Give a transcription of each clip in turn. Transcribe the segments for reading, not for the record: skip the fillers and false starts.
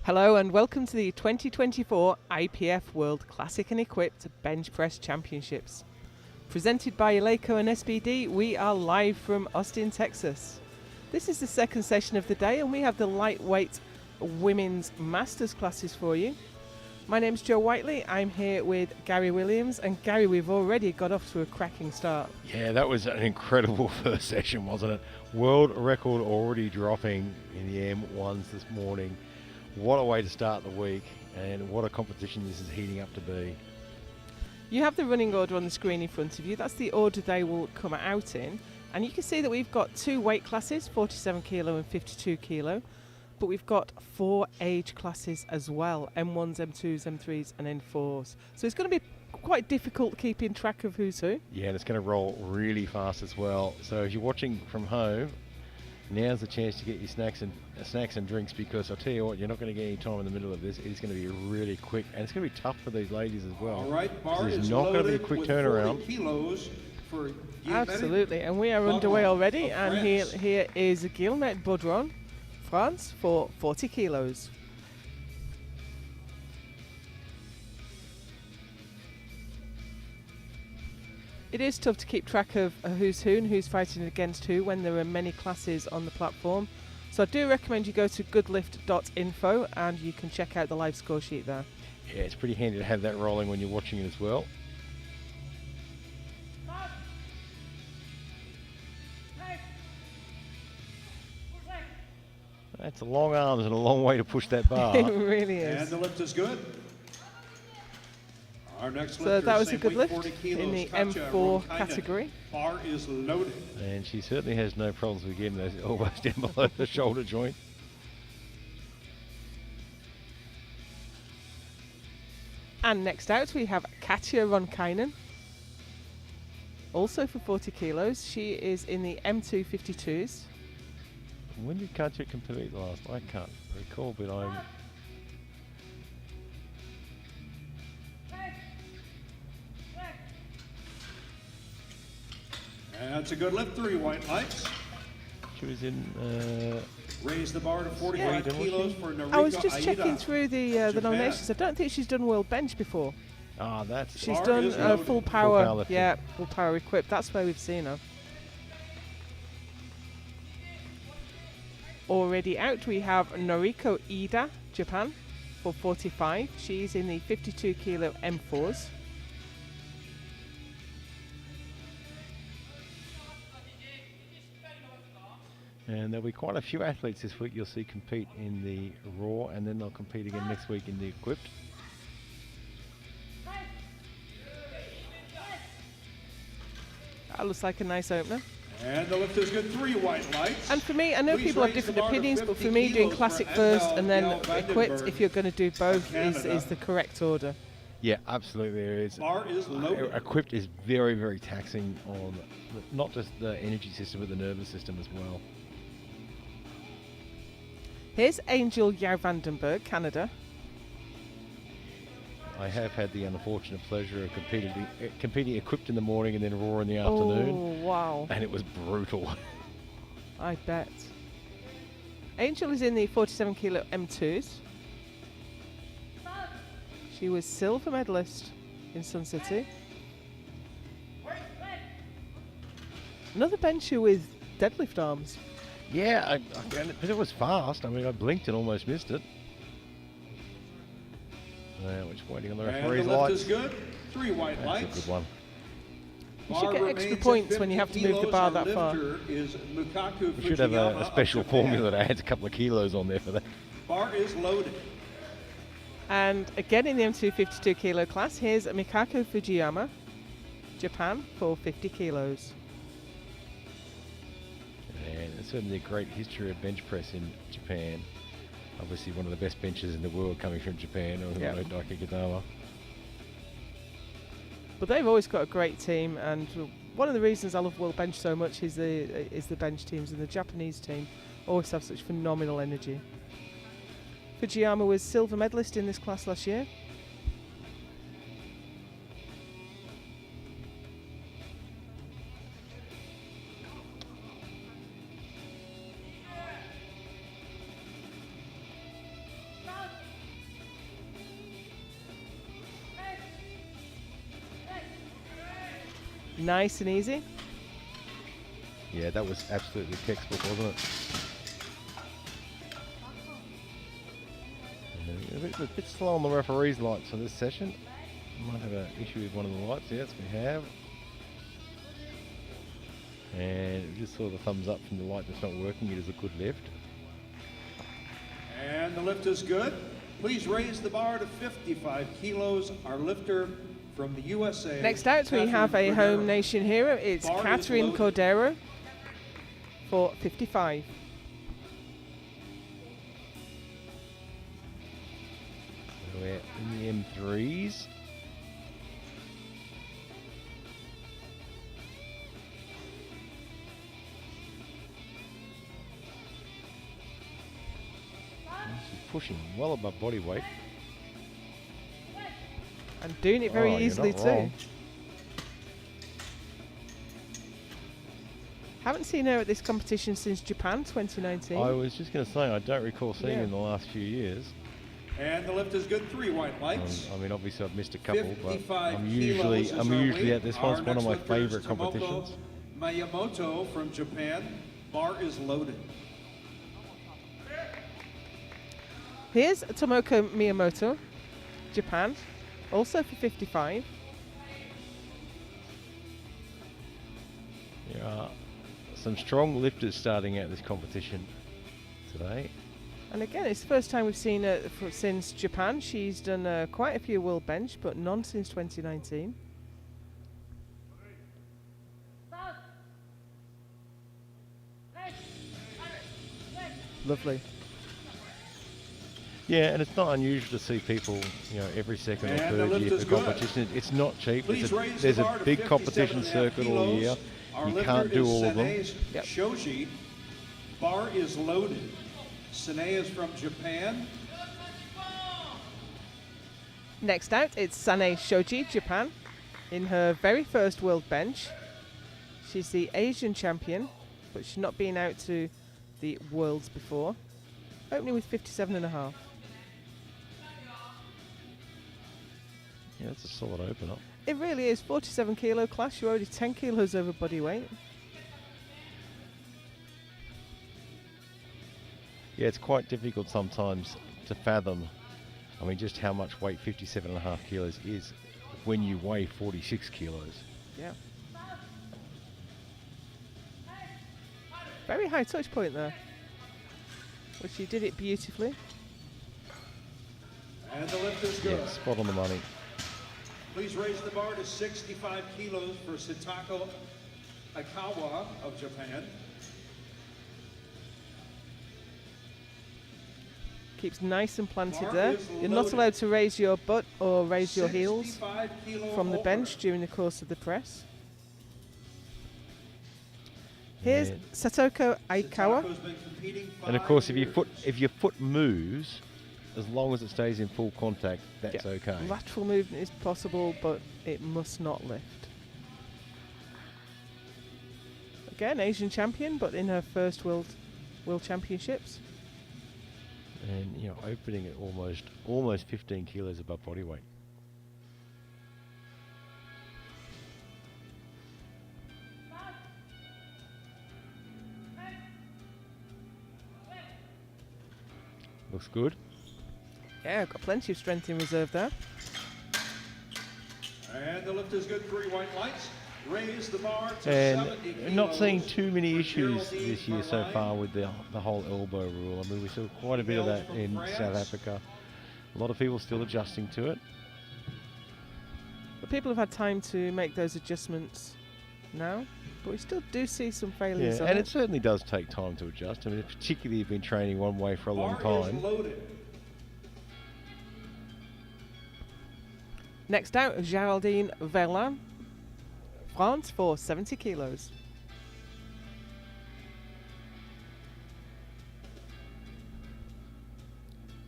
Hello and welcome to the 2024 IPF World Classic and Equipped Bench Press Championships. Presented by Eleiko and SBD, we are live from Austin, Texas. This is the second session of the day and we have the lightweight women's masters classes for you. My name's Joe Whiteley, I'm here with Gary Williams, and Gary, we've already got off to a cracking start. Yeah, that was an incredible first session, wasn't it? World record already dropping in the M1s this morning. What a way to start the week, and what a competition this is heating up to be. You have the running order on the screen in front of you. That's the order they will come out in. And you can see that we've got two weight classes, 47 kilo and 52 kilo. But we've got four age classes as well, M1s, M2s, M3s and N4s. So it's going to be quite difficult keeping track of who's who. Yeah, and it's going to roll really fast as well. So if you're watching from home, now's the chance to get your snacks and drinks, because I'll tell you what, you're not going to get any time in the middle of this. It's going to be really quick, and it's going to be tough for these ladies as well. All right, bar There's is not going to be a loaded quick with turnaround. 40 kilos for Absolutely, and we are underway already. And here is Guillemette Baudron, France, for 40 kilos. It is tough to keep track of who's who and who's fighting against who when there are many classes on the platform. So I do recommend you go to goodlift.info and you can check out the live score sheet there. Yeah, it's pretty handy to have that rolling when you're watching it as well. That's a long arms and a long way to push that bar. It really is. And the lift is good. Our next So that was a good lift 40 kilos, in the Katja M4 Ronkainen. category. Bar is loaded. And she certainly has no problems with getting those elbows down below the shoulder joint. And next out we have Katja Ronkainen, also for 40 kilos. She is in the M2 52s. When did Katja compete last? I can't recall, but I'm... And that's a good lift, 3 white lights. She was in... Raise the bar to 45 Sweden, kilos for Narika I was just Aida. checking through the Japan. nominations. I don't think she's done world bench before. that's... She's Bar done is loaded. full power, powerlifting. yeah, full power equipped. That's where we've seen her. Already out, we have Noriko Ida, Japan, for 45. She's in the 52 kilo M4s. And there'll be quite a few athletes this week you'll see compete in the Raw, and then they'll compete again next week in the Equipped. That looks like a nice opener. And the lift is good, 3 white lights. And for me, I know Please people have raise the different bar to opinions, but 50 for me, doing kilos classic for first Edna and then Gal equipped, Vandenberg if you're going to do both, Canada. is the correct order. Yeah, absolutely there is. Bar is loaded. Equipped is very, very taxing on not just the energy system, but the nervous system as well. Here's Angel Yao Vandenberg, Canada. I have had the unfortunate pleasure of competing equipped in the morning and then Raw in the afternoon. Oh, wow. And it was brutal. I bet. Angel is in the 47 kilo M2s. She was silver medalist in Sun City. Another bencher with deadlift arms. Yeah, but it was fast. I mean, I blinked and almost missed it. We're just waiting on the And referee's the lift lights. is good, 3 white That's lights. a good one. You should Bar get remains extra at points when you 50 have to move the kilos, bar and that far. lifter is Mukaku We should have Fujiyama a of special Japan. formula that adds a couple of kilos on there for that. Bar is loaded. And again in the M2 52 kilo class, here's Mikako Fujiyama, Japan, for 50 kilos. And it's certainly a great history of bench press in Japan. Obviously one of the best benches in the world coming from Japan, or Yeah. Daiki Kadama. But they've always got a great team, and one of the reasons I love World Bench so much is the bench teams, and the Japanese team always have such phenomenal energy. Fujiyama was silver medalist in this class last year. Nice and easy. Yeah, that was absolutely textbook, wasn't it? A bit slow on the referee's lights for this session. Might have an issue with one of the lights. Yes, we have. And we just saw the thumbs up from the light that's not working. It is a good lift. And the lift is good. Please raise the bar to 55 kilos. Our lifter from the USA. Next out, we have a home nation hero. It's Bar is Catherine loaded. Cordero for 55. So we're in the M3s. She's pushing well above body weight. And doing it very Oh, you're easily not too. wrong. Haven't seen her at this competition since Japan 2019. I was just going to say, I don't recall seeing her in the last few years. And the lift is good. 3 white lights. I mean, obviously I've missed a couple, but 55 I'm kilos is usually our weight. at this one. It's Our one of my next lifter is favourite Tomoko competitions. Miyamoto from Japan. Bar is loaded. Here's Tomoko Miyamoto, Japan, also for 55. There are some strong lifters starting out this competition today. And again, it's the first time we've seen her since Japan. She's done quite a few world bench, but none since 2019. Lovely. Yeah, and it's not unusual to see people, every second or And the third lift year is for good. competition. It's not cheap. Please raise There's the a bar to big 57 competition and a half circuit all kilos. year. Our You lifter can't do is all of them. Sene's Yep. Shoji. Bar is loaded. Sene is from Japan. Next out, it's Sane Shoji, Japan, in her very first world bench. She's the Asian champion, but she's not been out to the worlds before. Opening with 57.5. Yeah, it's a solid opener. It really is. 47 kilo class. You're already 10 kilos over body weight. Yeah, it's quite difficult sometimes to fathom, just how much weight 57.5 kilos is when you weigh 46 kilos. Yeah. Very high touch point there. But she did it beautifully. And the lift is good. Yeah, spot on the money. Please raise the bar to 65 kilos for Satako Akawa of Japan. Keeps nice and planted Bar there. is You're not loaded. allowed to raise your butt or raise your heels 65 kilo from the over. bench during the course of the press. Here's Yeah. Satoko Aikawa. Satako's been competing And of 5 course, years. if your foot moves, as long as it stays in full contact, that's Yeah. okay. Lateral movement is possible, but it must not lift. Again, Asian champion, but in her first World Championships. And opening at almost 15 kilos above body weight. Looks good. Yeah, got plenty of strength in reserve there. And the lift is good. 3 white lights. Raise the bar to And 70 kilos. not seeing too many for issues Geraldine this year so Verlaine. far with the whole elbow rule. We saw quite a bit of that From in France. South Africa. A lot of people still adjusting to it. But people have had time to make those adjustments now. But we still do see some failures on and it. it certainly does take time to adjust. Particularly if you've been training one way for a long Bar is time. loaded. Next out, Geraldine Verlaine, France for 70 kilos.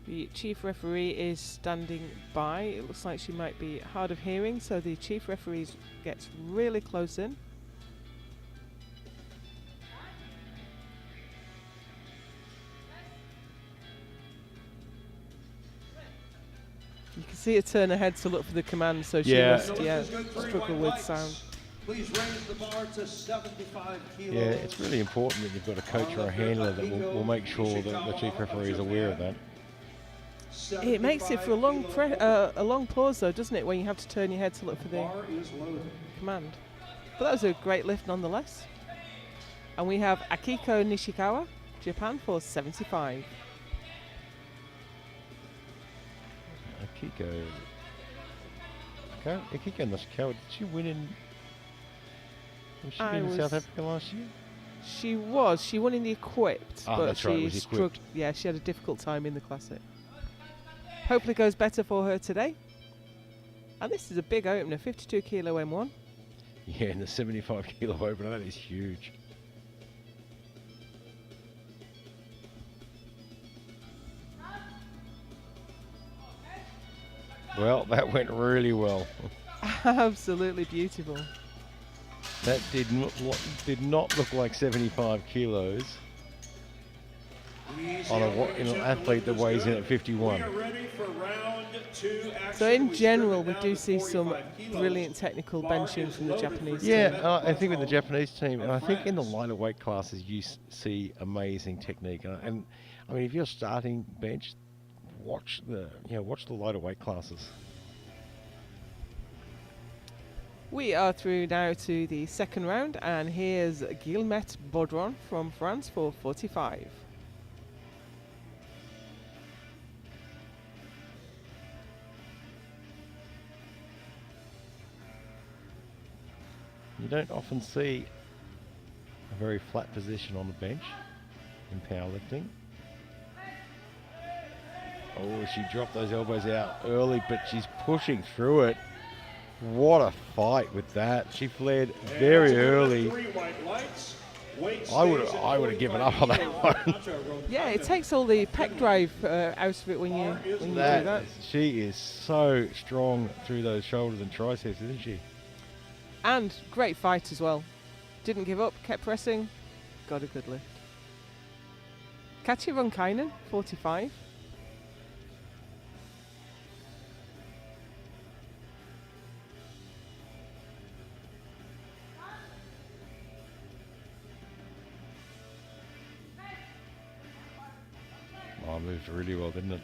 The chief referee is standing by. It looks like she might be hard of hearing, so the chief referee gets really close in. You can see her turn her head to look for the command, so she Yeah. must struggle with sound. Please raise the bar to 75 kilos. Yeah, it's really important that you've got a coach or a handler that will make sure that the chief referee is aware of that. It makes it for a long pause though, doesn't it, when you have to turn your head to look for the Bar is loaded. command. But that was a great lift nonetheless. And we have Akiko Nishikawa, Japan, for 75. Akiko Nishikawa, did she win in... Was she in South Africa last year? She was. She won in the equipped, but that's right, it she was equipped. Yeah, she had a difficult time in the classic. Hopefully goes better for her today. And this is a big opener, 52 kilo M1. Yeah, and the 75 kilo opener, that is huge. Well, that went really well. Absolutely beautiful. That did not look like 75 kilos on an athlete that weighs in at 51. So in general, we do see some brilliant technical benching from the Japanese team. Yeah, I think with the Japanese team, and I think in the lighter weight classes, you see amazing technique. And I mean, if you're starting bench, watch the lighter weight classes. We are through now to the second round, and here's Guillemette Baudron from France for 45. You don't often see a very flat position on the bench in powerlifting. Oh, she dropped those elbows out early, but she's pushing through it. What a fight with that. She flared very early. I would have given up on that one. Yeah, it takes all the pec drive out of it when you do that. She is so strong through those shoulders and triceps, isn't she? And great fight as well. Didn't give up, kept pressing, got a good lift. Katja Ronkainen, 45. Oh, moved really well, didn't it?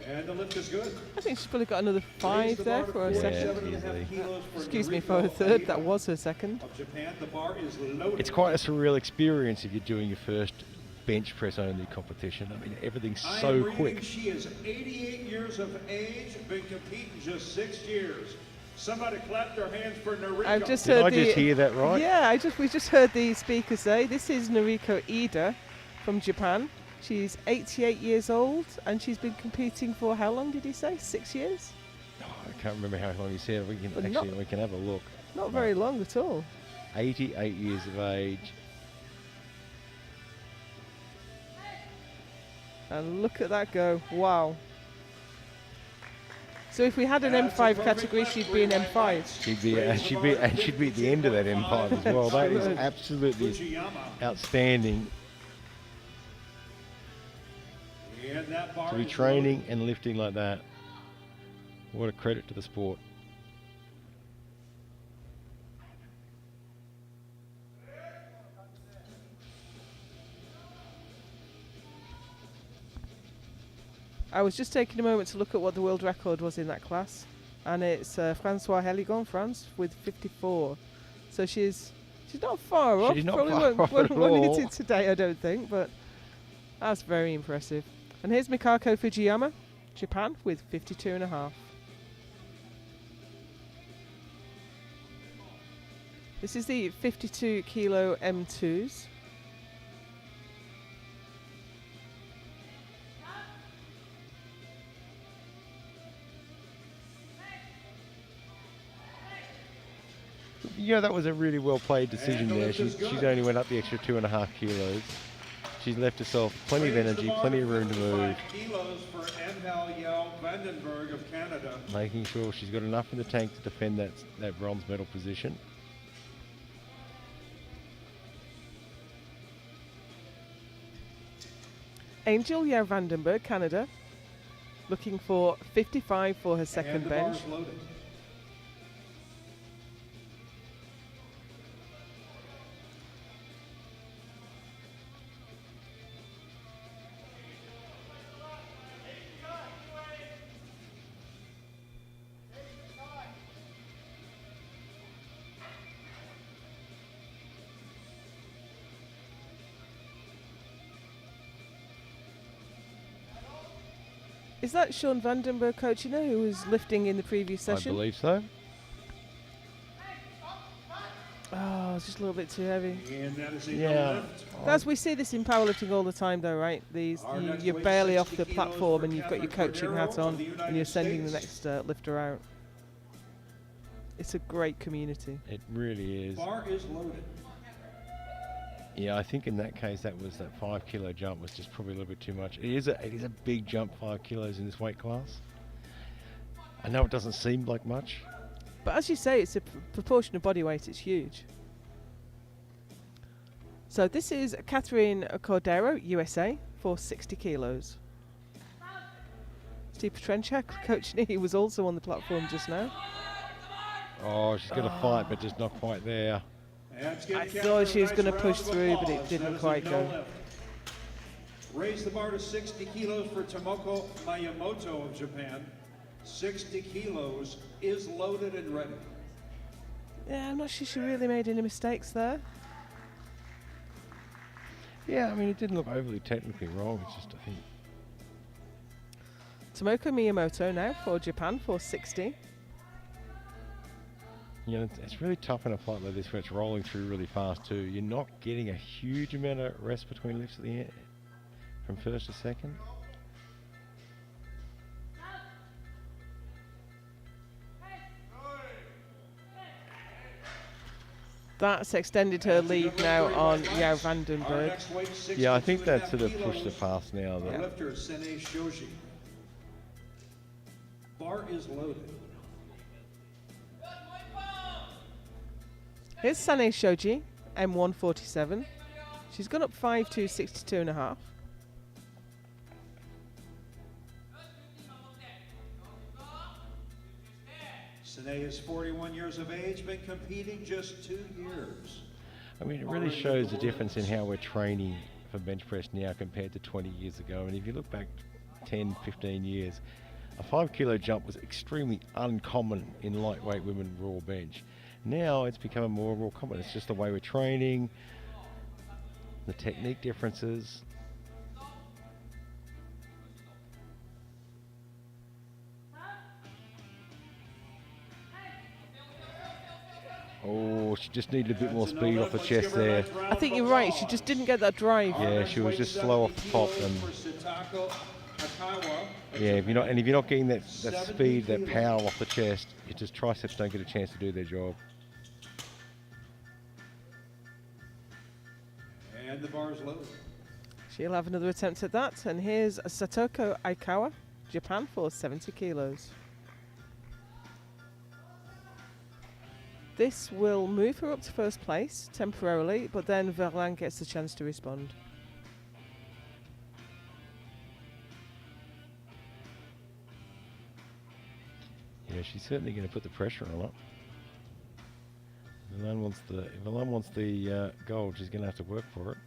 And the lift is good. I think she's probably got another 5 there for her second. Easily. Excuse me, for her third. That was her second. Of Japan, the bar is loaded. It's quite a surreal experience if you're doing your first bench press only competition. I mean, everything's so quick. She is 88 years of age, been competing just 6 years. Somebody clap their hands for Noriko. I've just Did heard I just hear that right? Yeah, we just heard the speaker say this is Noriko Ida from Japan. She's 88 years old, and she's been competing for how long did he say? 6 years? Oh, I can't remember how long he said. We can have a look. Not very long at all. 88 years of age. And look at that go! Wow. So if we had an M5 category, she'd be an M5. She'd be at the end of that M5 as well. That is absolutely outstanding. To be training and lifting like that, what a credit to the sport. I was just taking a moment to look at what the world record was in that class, and it's François Heligon, France, with 54. So she's not far off. She's not Probably far off at won't hit all. it today, I don't think, but that's very impressive. And here's Mikako Fujiyama, Japan, with 52.5. This is the 52 kilo M2s. Yeah, that was a really well played decision there. She's only went up the extra 2.5 kilos. She's left herself plenty of energy, plenty of room to move. Kilos for Emma Vandenberg of Canada. Making sure she's got enough in the tank to defend that bronze medal position. Angel Vandenberg, Canada, looking for 55 for her second bench. Is that Sean Vandenberg, coach, you know, who was lifting in the previous session? I believe so. Oh, it's just a little bit too heavy. And that is a Yeah. no lift. As we see this in powerlifting all the time, though, right? You're barely off the platform and you've got your coaching hat on and you're sending the next lifter out. It's a great community. It really is. Bar is loaded. Yeah, I think in that case that 5 kilo jump was just probably a little bit too much. It is a big jump, 5 kilos in this weight class. I know it doesn't seem like much. But as you say, it's a proportion of body weight. It's huge. So this is Catherine Cordero, USA, for 60 kilos. Steve Petrenchak, Coach Nee, was also on the platform just now. Oh, she's going to fight, but just not quite there. I thought she was going to push through, but it didn't quite go. Raise the bar to 60 kilos for Tomoko Miyamoto of Japan. 60 kilos is loaded and ready. Yeah, I'm not sure she really made any mistakes there. Yeah, I mean, it didn't look overly technically wrong. It's just, I think... Tomoko Miyamoto now for Japan for 60. You know, it's really tough in a fight like this where it's rolling through really fast too. You're not getting a huge amount of rest between lifts at the end, from first to second. That's extended her lead now on Yao Vandenberg. Yeah, I think that sort of pushed it past now. The lifter, Sene Shoji. Bar is loaded. Here's Sane Shoji, M147. She's gone up 5 to 62.5. Sene is 41 years of age, been competing just 2 years. I mean, it really shows the difference in how we're training for bench press now compared to 20 years ago. And if you look back 10, 15 years, a 5 kilo jump was extremely uncommon in lightweight women raw bench. Now it's becoming more raw common. It's just the way we're training, the technique differences. Oh, she just needed a bit more speed off the chest there. I think you're right, she just didn't get that drive. Yeah, she was just slow off the top. And yeah, if you're not getting that speed, that power off the chest, it just triceps don't get a chance to do their job. And the bar is loaded. She'll have another attempt at that. And here's Satoko Aikawa, Japan, for 70 kilos. This will move her up to first place temporarily, but then Verlan gets the chance to respond. Yeah, she's certainly going to put the pressure on it. If Verlan wants the gold, she's going to have to work for it.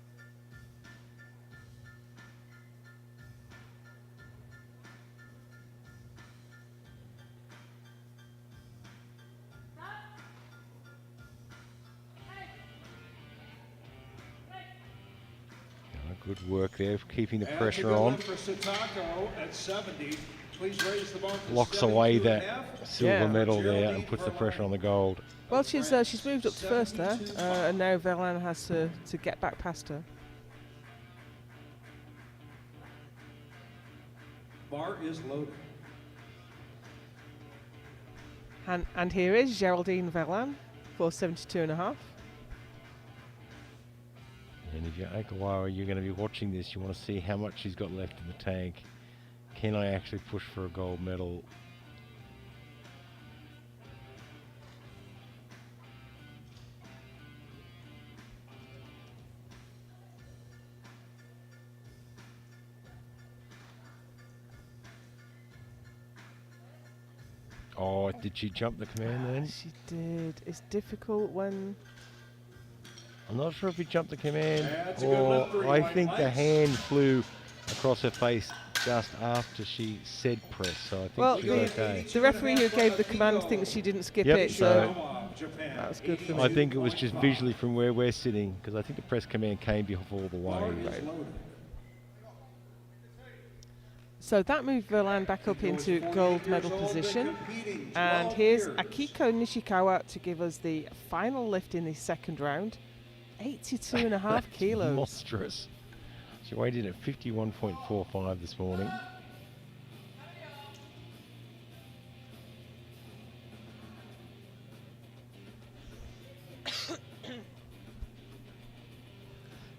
Good work there, keeping the pressure on. For Satoko at 70. Please raise the bar to Locks away that 72.5. silver medal there and puts the pressure on the gold. Well, she's moved up to first there, and now Verlan has to get back past her. Bar is loaded. And here is Geraldine Verlan for 72.5. And if you're Aikawa, you're going to be watching this. You want to see how much she's got left in the tank. Can I actually push for a gold medal? Oh, did she jump the command then? She did. It's difficult when... I'm not sure if he jumped the command That's a good or lift, 3 I line think the legs. hand flew across her face just after she said press, so I think she's okay. the referee who gave the command thinks she didn't skip Yep, it, so Japan. that's good for me. I think it was just visually from where we're sitting, because I think the press command came before the Bar way. is loaded. So that moved Verlan back up into gold medal position. And here's Akiko Nishikawa to give us the final lift in the second round. 82.5 kilos. Monstrous. She weighed in at 51.45 this morning.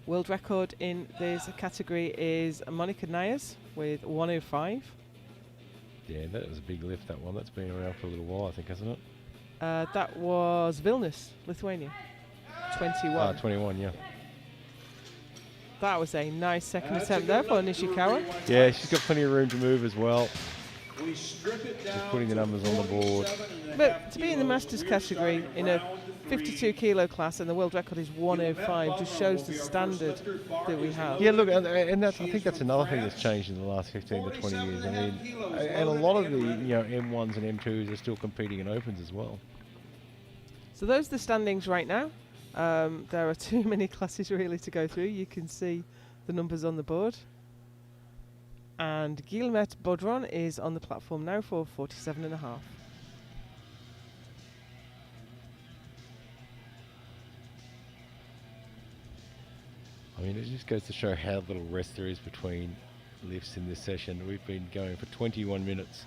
World record in this category is Monica Nyers with 105. Yeah, that was a big lift, that one. That's been around for a little while, I think, hasn't it? That was Vilnius, Lithuania. 21. 21, yeah. That was a nice second attempt there for Nishikawa. Yeah, she's got plenty of room to move as well. We strip it down Just putting the numbers on the board. But to be in the Masters category in a 52 kilo class and the world record is 105 just shows the standard that we have. Yeah, look, and that's, I think that's another thing that's changed in the last 15 to 20 years. I mean, and a lot of the M1s and M2s are still competing in Opens as well. So those are the standings right now. There are too many classes really to go through. You can see the numbers on the board. And Guillemette Baudron is on the platform now for 47.5. I mean, it just goes to show how little rest there is between lifts in this session. We've been going for 21 minutes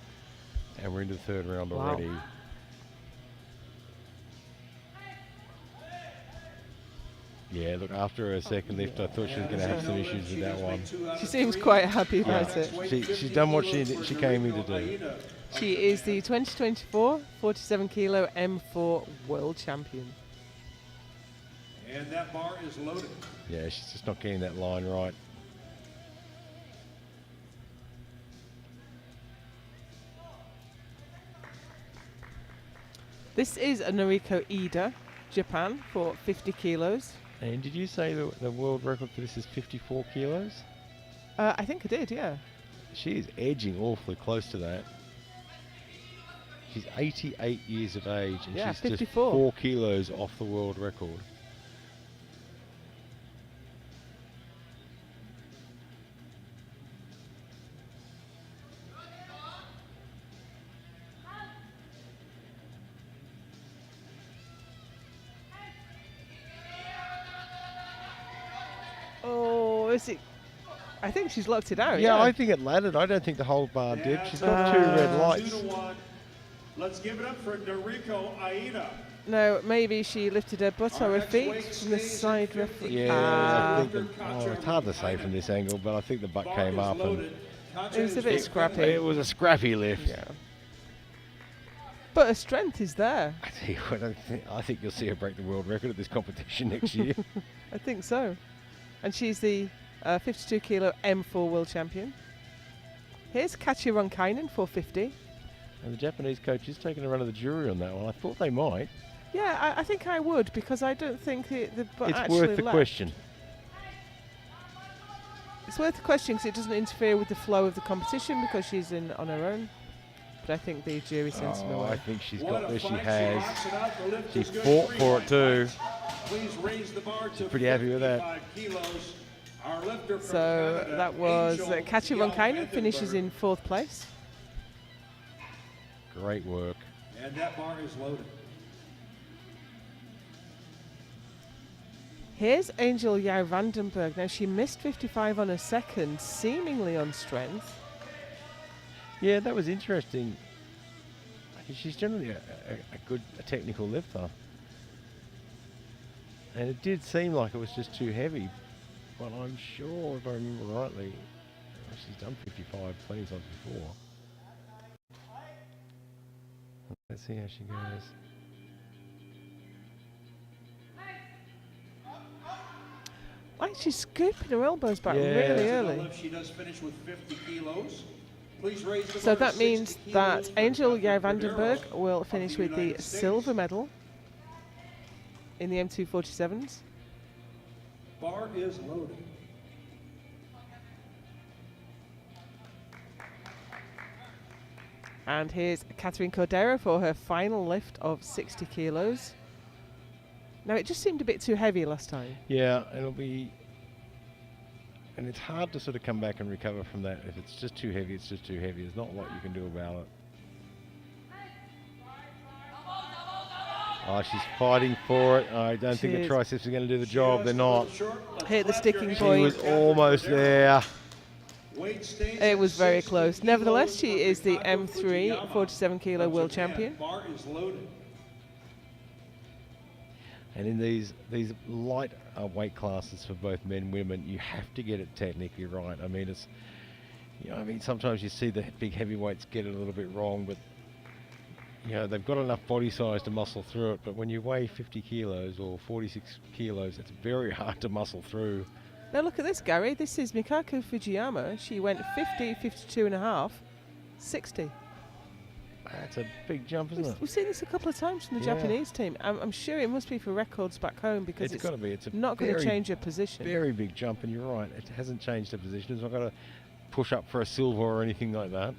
and we're into the third round already. Yeah, look, after her second lift, I thought she was going to have some issues with that one. She seems quite happy about it. She's done what she came here to do. She is the 2024 47 kilo M4 world champion. And that bar is loaded. Yeah, she's just not getting that line right. This is a Noriko Ida, Japan, for 50 kilos. And did you say the world record for this is 54 kilos? I think I did, yeah. She is edging awfully close to that. She's 88 years of age and Yeah, she's 54. just 4 kilos off the world record. Oh, is it? I think she's locked it out. Yeah, Yeah, I think it landed. I don't think the whole bar did. She's got 2 red lights. 2-1. Let's give it up for Noriko Aida. No, maybe she lifted her butt or her feet from the side referee. Yeah, I think it's hard to say from this angle, but I think the butt came up and It was a bit scrappy. it was a scrappy lift. Yeah. But her strength is there. I tell you what, I think you'll see her break the world record at this competition next year. I think so. And she's the 52 kilo M4 world champion. Here's Katja Ronkainen for 50. And the Japanese coach is taking a run of the jury on that one. I thought they might. Yeah, I think I would, because I don't think the butt It's actually worth the left. question. It's worth the question because it doesn't interfere with the flow of the competition because she's in on her own. But I think the jury sends her Oh, I away. think she's What got a this. She fight. has. knocks it out. The lift She is good. fought 3 for it red too. lights. Please raise the bar to pretty happy with that. 55 kilos. Our lifter from So Canada, that was Angel Katja Ronkainen finishes Jan-Vandenberg. in 4th place. Great work. And that bar is loaded. Here's Angel Jan-Vandenberg. Now she missed 55 on her second, seemingly on strength. Yeah, that was interesting. She's generally a good technical lifter. And it did seem like it was just too heavy. But I'm sure, if I remember rightly, she's done 55 plenty of times before. Let's see how she goes. Like she's scooping her elbows back Yeah. really To the early. left, she does finish with 50 kilos. Please raise the So bar to that means 60 that kilos for Angel Catherine Jan-Vandenberg Cordero will of finish the with the United States. silver medal in the M247s. Bar is loaded. And here's Catherine Cordero for her final lift of 60 kilos. Now it just seemed a bit too heavy last time. Yeah, it'll be And it's hard to sort of come back and recover from that. If it's just too heavy, it's just too heavy. There's not a lot you can do about it. Oh, she's fighting for it. I don't think the triceps are going to do the job. They're not. Hit the sticking She point. was almost there. It was very close. Nevertheless, she is the M3 47 kilo world champion. And in these light weight classes for both men and women, you have to get it technically right. I mean, it's, you know, I mean, sometimes you see the big heavyweights get it a little bit wrong, but you know, they've got enough body size to muscle through it. But when you weigh 50 kilos or 46 kilos, it's very hard to muscle through. Now look at this, Gary. This is Mikako Fujiyama. She went 50, 52 and a half, 60. That's a big jump, isn't it? We've seen this a couple of times from the Japanese team. I'm sure it must be for records back home because it's got to be. It's not going to change her position. Very big jump, and you're right. It hasn't changed her position. It's not going to push up for a silver or anything like that.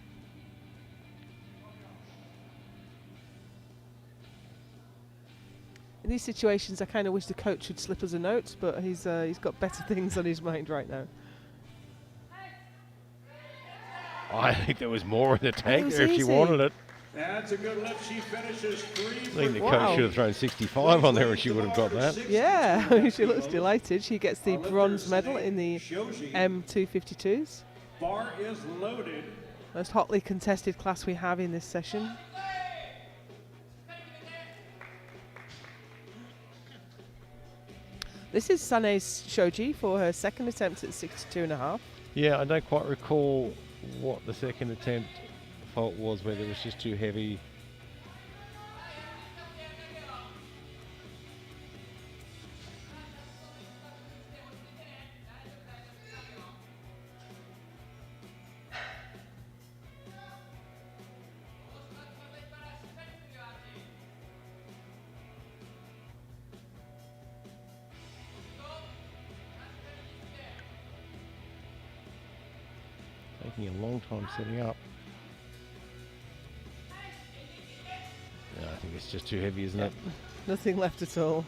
In these situations, I kind of wish the coach would slip us a note, but he's got better things on his mind right now. I think there was more in the tank there if she wanted it. That's a good lift. She finishes 3. I think the coach should have thrown 65 on there and she would have got that. Yeah, she looks delighted. She gets the bronze medal in the M252s. Bar is loaded. Most hotly contested class we have in this session. This is Sane's Shoji for her second attempt at 62 and a half. Yeah, I don't quite recall what the second attempt fault was, whether it was just too heavy. Taking a long time setting up. Yeah, I think it's just too heavy, isn't it? Nothing left at all.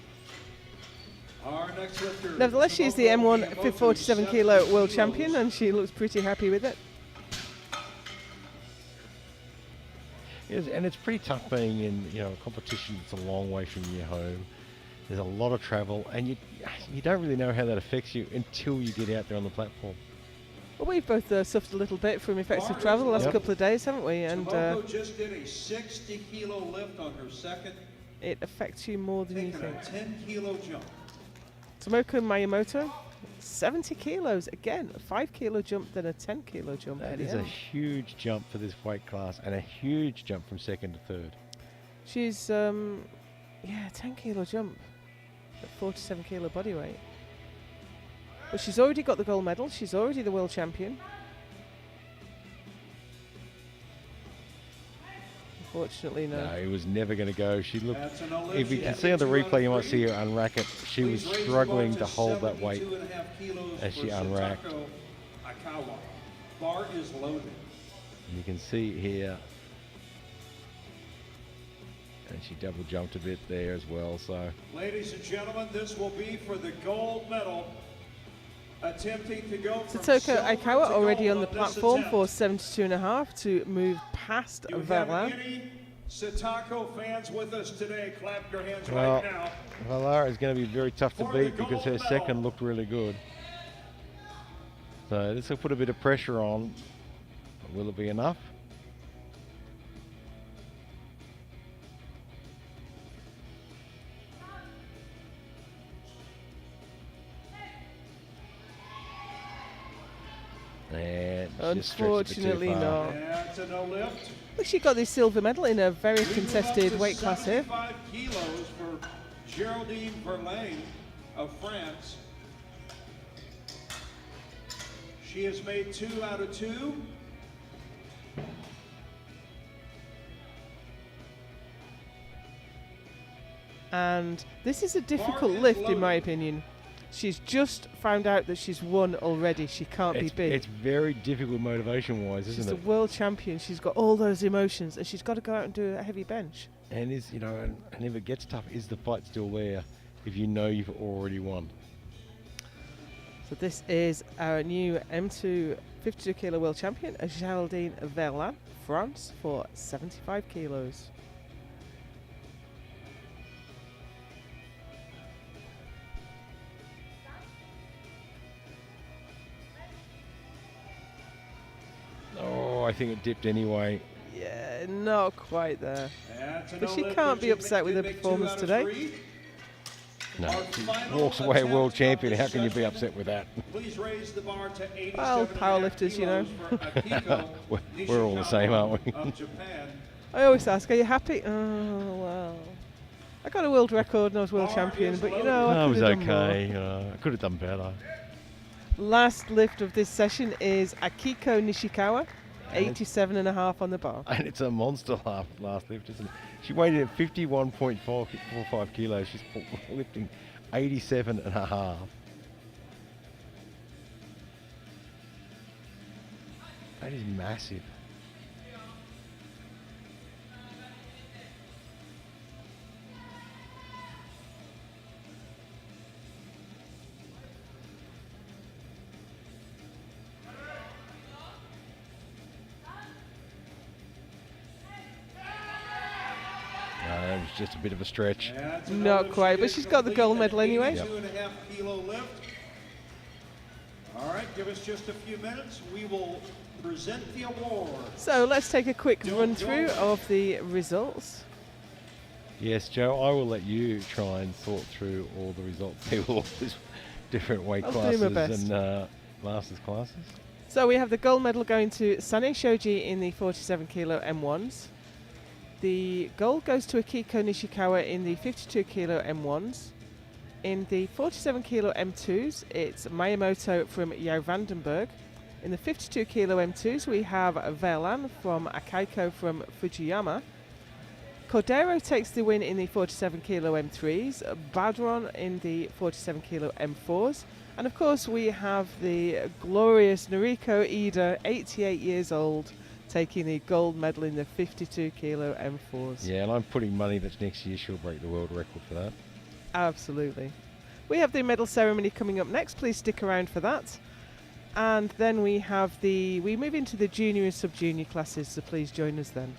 Our next lifter. Nevertheless, she's the M1 47 kilo world champion, and she looks pretty happy with it. Yes, and it's pretty tough being in, you know, a competition that's a long way from your home. There's a lot of travel, and you don't really know how that affects you until you get out there on the platform. Well, we've both suffered a little bit from effects of travel the last couple of days, haven't we? And Tomoko just did a 60 kilo lift on her second. It affects you more than you Taking think. a 10 kilo jump. Tomoko Miyamoto, 70 kilos again, a 5 kilo jump, then a 10 kilo jump. That is a huge jump for this weight class, and a huge jump from second to third. She's 10 kilo jump at 47 kilo body weight. But she's already got the gold medal. She's already the world champion. Unfortunately, no. No, it was never going to go. She looked. That's an Olympic. If you can see on the replay, you might see her unrack it. She was struggling to hold that weight as she unracked. Akawa. Bar is loaded. And you can see here, and she double jumped a bit there as well. So, Ladies and gentlemen, this will be for the gold medal. Attempting to go from Satoko silver Aikawa to already gold on the this platform attempt. for 72 and a half to move past Do we have Vela. any Satoko fans with us today? Clap your hands well, right now. Valara is going to be very tough to For the beat because her gold second medal. looked really good. So this will put a bit of pressure on. Will it be enough? And Unfortunately not. That's a no lift. Well, she got the silver medal in a very contested weight class here. 75 kilos for Geraldine Verlaine of France. She has made 2 out of 2. And this is a difficult lift, in my opinion. She's just found out that she's won already. She can't be big. It's very difficult motivation-wise, She's isn't the it? world champion. She's got all those emotions, and she's got to go out and do a heavy bench. And is, you know, and if it gets tough, is the fight still there if you know you've already won? So this is our new M2 52 kilo world champion, Geraldine Verlan, France, for 75 kilos. Oh, I think it dipped anyway. Yeah, not quite there. That's a But she no-lift can't be that upset with her did make 2 performance out of today. 3. No, Our she final walks away world attempt champion. of How this can you be session. upset with that? Please raise the bar to 87 Well, powerlifters, you know. We're all the same, aren't we? Of Japan. I always ask, are you happy? Oh, well. I got a world record and I was world Bar champion, is but you loaded. know, I I could was have done more. okay. I could have done better. Last lift of this session is Akiko Nishikawa, 87.5 on the bar. And it's a monster last lift, isn't it? She weighed in at 51.45 kilos. She's lifting 87.5. That is massive. That was just a bit of a stretch. That's Not another quite, she but is she's got the complete, gold an medal anyway. 82.5 kilo lift. All right, give us just a few minutes. We will present the award. So let's take a quick run through of the results. Yes, Joe, I will let you try and sort through all the results. They will all these different weight I'll do my classes best. and masters classes. So we have the gold medal going to Sane Shoji in the 47 kilo M1s. The gold goes to Akiko Nishikawa in the 52 kilo M1s. In the 47 kilo M2s, it's Miyamoto from Yao Vandenberg. In the 52 kilo M2s, we have Verlan from Akaiko from Fujiyama. Cordero takes the win in the 47 kilo M3s, Badron in the 47 kilo M4s, and of course we have the glorious Noriko Ida, 88 years old, taking the gold medal in the 52 kilo M4s. Yeah, and I'm putting money that next year she'll break the world record for that. Absolutely. We have the medal ceremony coming up next. Please stick around for that. And then we move into the junior and sub-junior classes, so please join us then.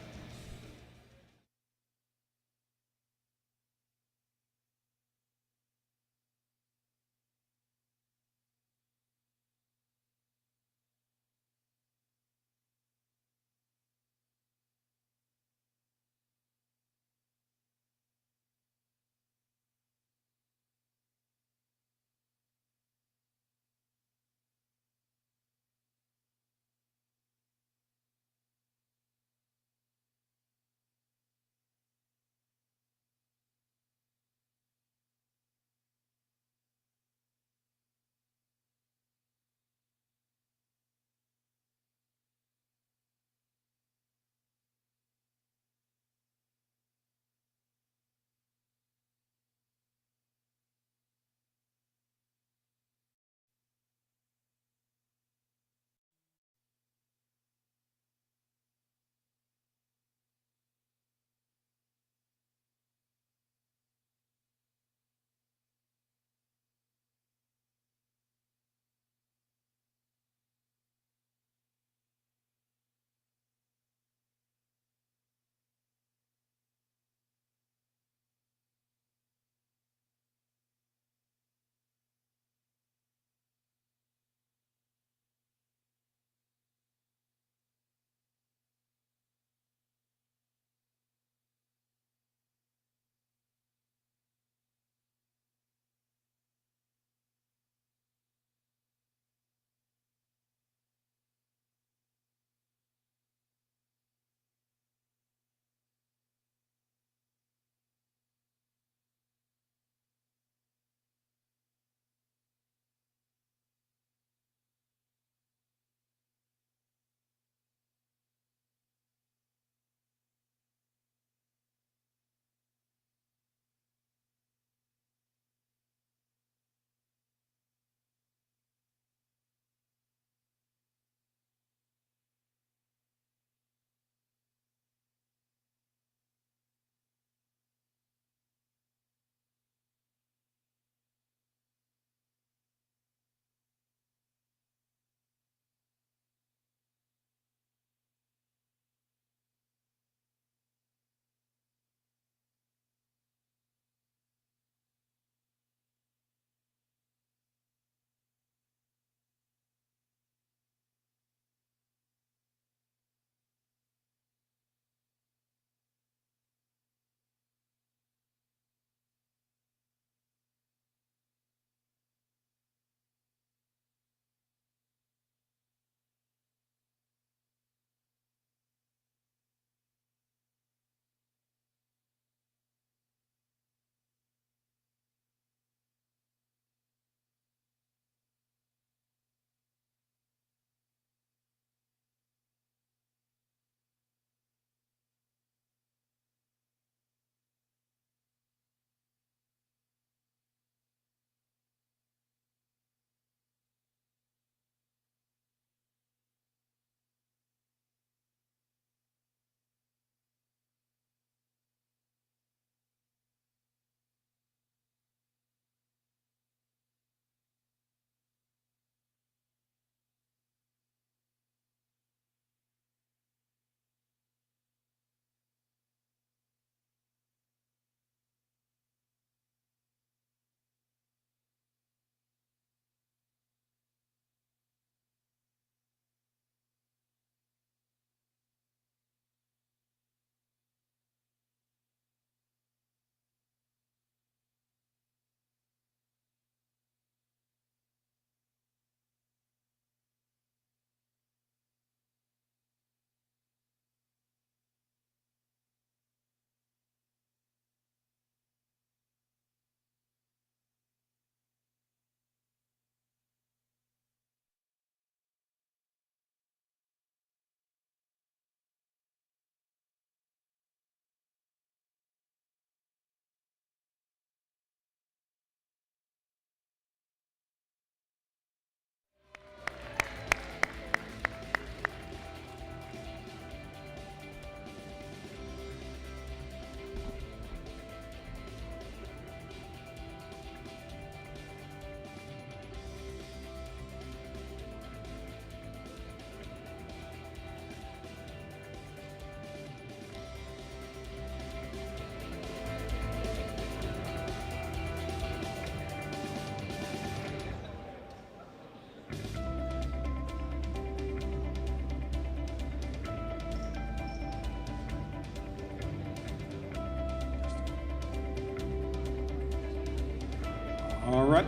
All right.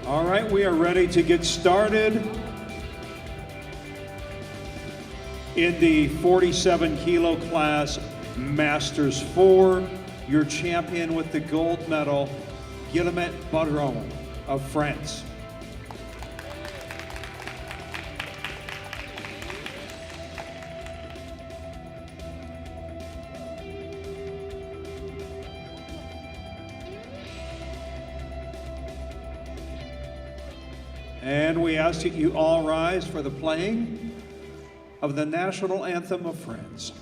All right, we are ready to get started in the 47 kilo class, Masters 4. Your champion with the gold medal, Guillemette Baudron of France. And we ask that you all rise for the playing of the national anthem of France.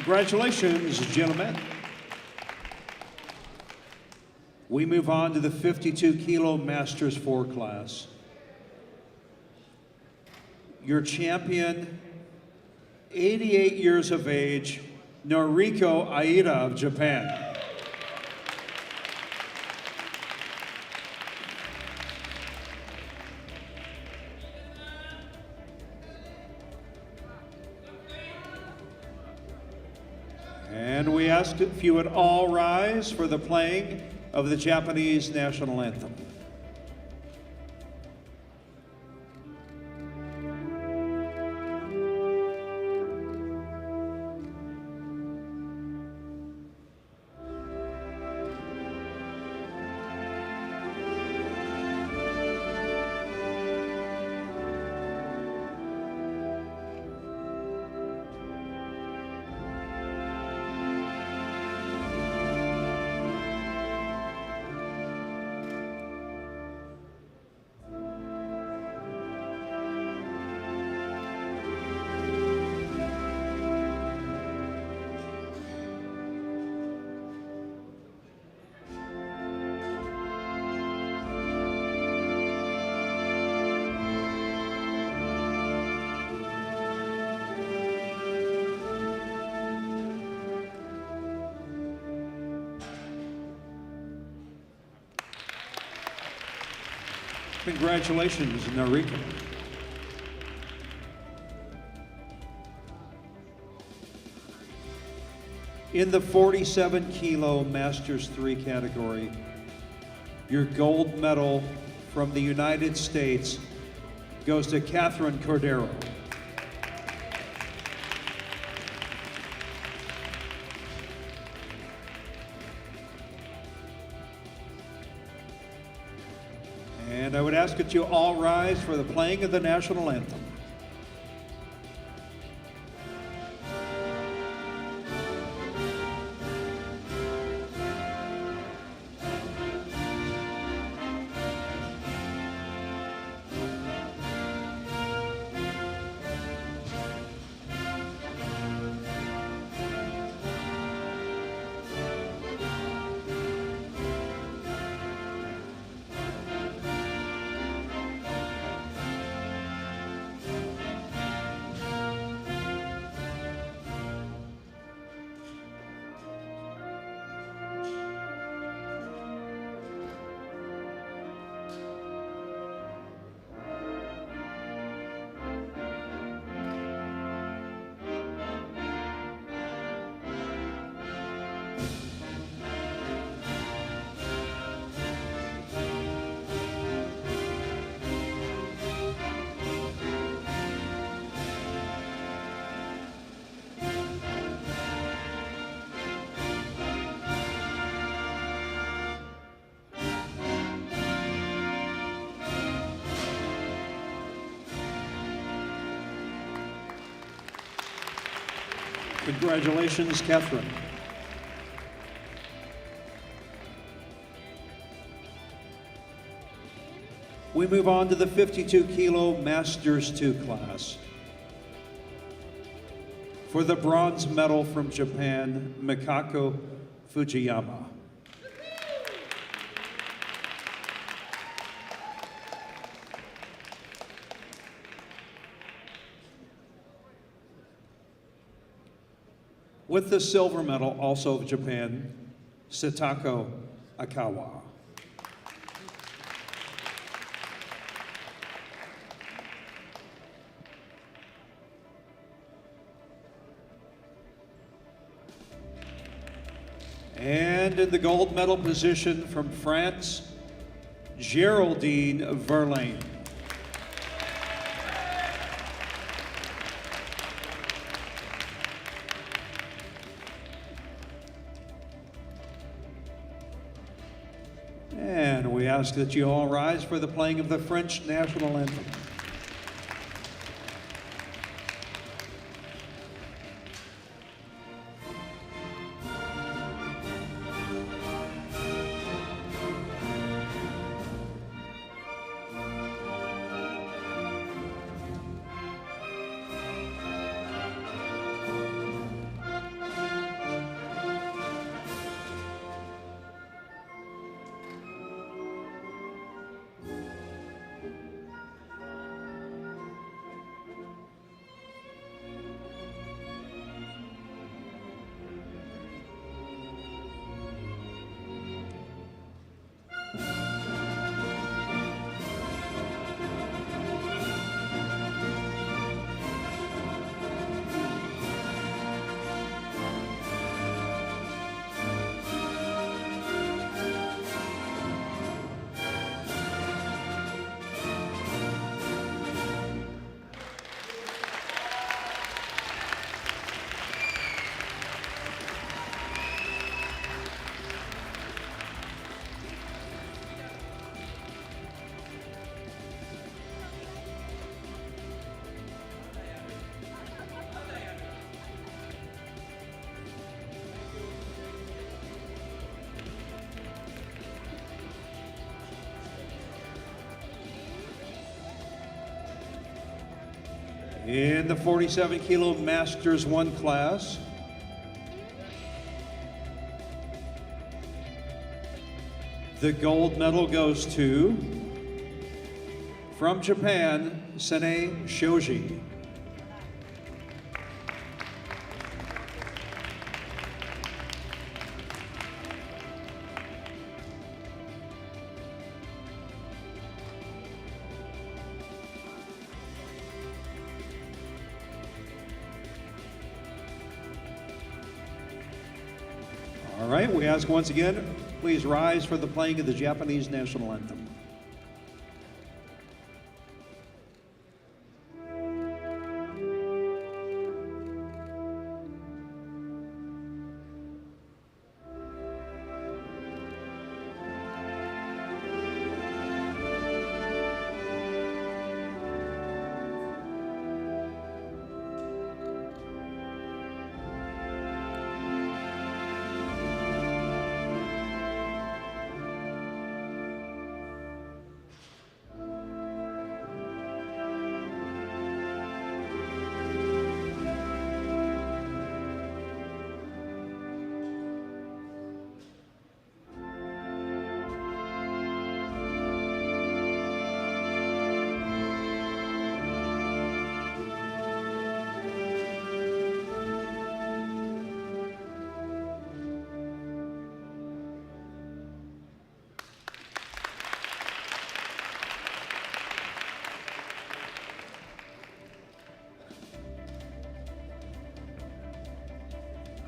Congratulations, gentlemen. We move on to the 52 kilo Masters 4 class. Your champion, 88 years of age, Noriko Aida of Japan. And we ask if you would all rise for the playing of the Japanese national anthem. Congratulations, Noriko. In the 47 kilo Masters 3 category, your gold medal from the United States goes to Catherine Cordero. And I would ask that you all rise for the playing of the national anthem. Congratulations, Catherine. We move on to the 52 kilo Masters 2 class. For the bronze medal from Japan, Mikako Fujiyama. With the silver medal, also of Japan, Satako Akawa. And in the gold medal position from France, Geraldine Verlaine. And we ask that you all rise for the playing of the French national anthem. In the 47 kilo Masters 1 class, the gold medal goes to, from Japan, Sene Shoji. All right, we ask once again, please rise for the playing of the Japanese national anthem.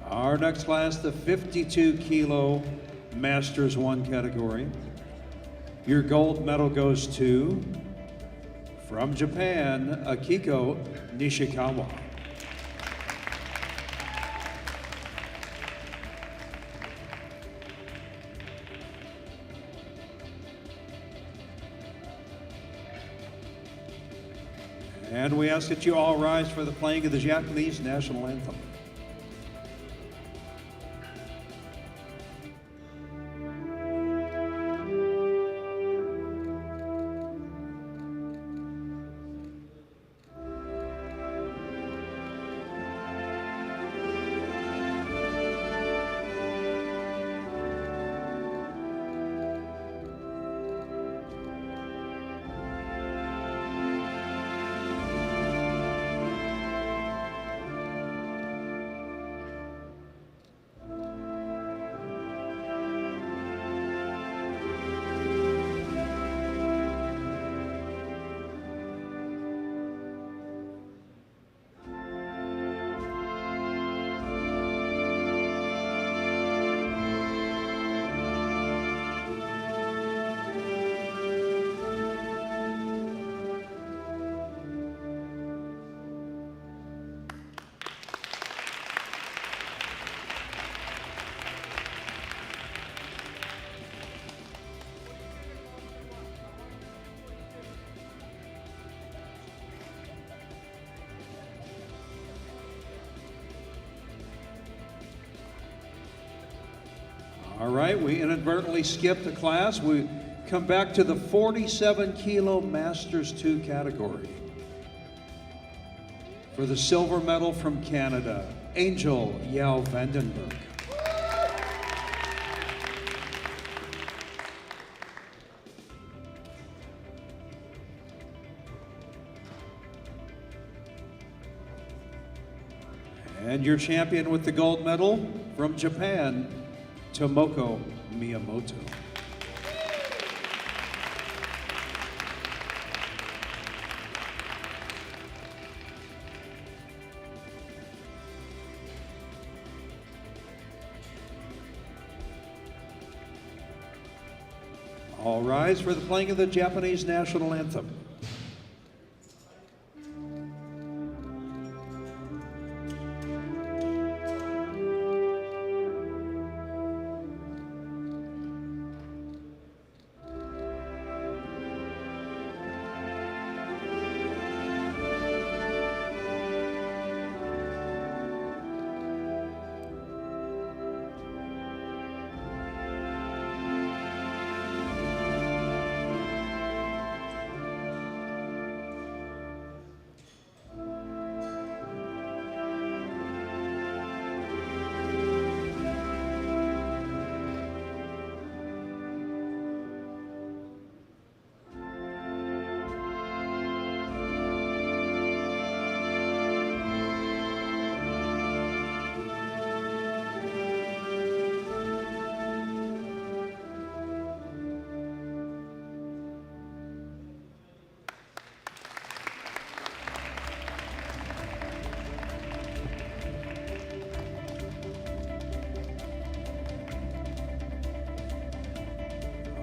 Our next class, the 52 kilo Masters 1 category. Your gold medal goes to, from Japan, Akiko Nishikawa. And we ask that you all rise for the playing of the Japanese national anthem. All right, we inadvertently skipped a class. We come back to the 47 kilo Masters 2 category. For the silver medal from Canada, Angel Yao Vandenberg. And your champion with the gold medal from Japan, Tomoko Miyamoto. All rise for the playing of the Japanese national anthem.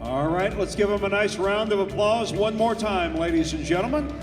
All right, let's give them a nice round of applause one more time, ladies and gentlemen.